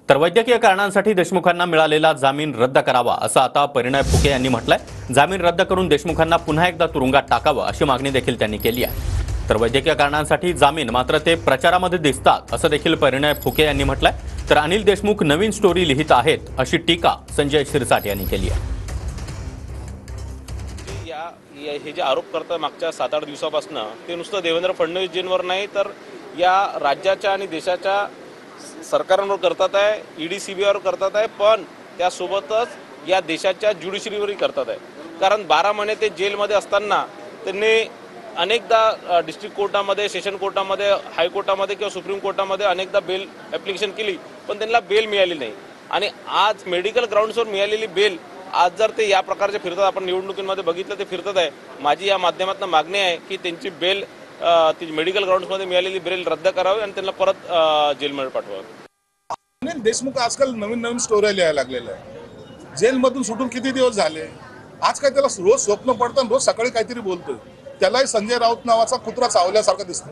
तर वैद्यकीय कारणांसाठी देशमुखांना मिळालेला जामीन रद्द करावा असं आता परिणय फुके यांनी म्हटलंय। जामीन रद्द करून देशमुखांना पुन्हा एकदा तुरुंगात टाकावं अशी मागणी देखील त्यांनी केली आहे। तर वैद्यकीय कारणांसाठी जामीन मात्र ते प्रचारामध्ये दिसतात असं देखील परिणय फुके यांनी म्हटलंय। तर अनिल देशमुख नवीन स्टोरी लिहित आहेत अशी टीका संजय शिरसाट यांनी केली आहे। हे जे आरोप करतात मागच्या 7-8 दिवसापासून ते नुसतं देवेंद्र फडणवीसजींवर नाही तर या राज्याच्या आणि देशाच्या सरकारांवर करतात आहे, ईडी सीबीआयवर करतात आहे, पण त्यासोबतच या देशाच्या ज्युडिशरीवरही करतात आहे। कारण 12 महिने ते जेलमध्ये असताना त्यांनी अनेकदा डिस्ट्रिक्ट कोर्टामध्ये, सेशन कोर्टामध्ये, हायकोर्टामध्ये किंवा सुप्रीम कोर्टामध्ये अनेकदा बेल ॲप्लिकेशन केली, पण त्यांना बेल मिळाली नाही। आणि आज मेडिकल ग्राउंड्सवर मिळालेली बेल आज जर ते या प्रकारचे फिरतात, आपण निवडणुकीमध्ये बघितलं ते फिरतात आहे। माझी या माध्यमातून मागणी आहे की त्यांची बेल ती मेडिकल ग्राउंड्समध्ये मिळालेली बेल रद्द करावी आणि त्यांना परत जेलमध्ये पाठवावं। अनिल देशमुख आजकाल नवीन स्टोऱ्या लिहायला लागलेल्या आहे। जेलमधून सुटून किती दिवस झाले, आज काय त्याला रोज स्वप्न पडतं, रोज सकाळी काहीतरी बोलतोय। त्यालाही संजय राऊत नावाचा कुत्रा चावल्यासारखा दिसतो।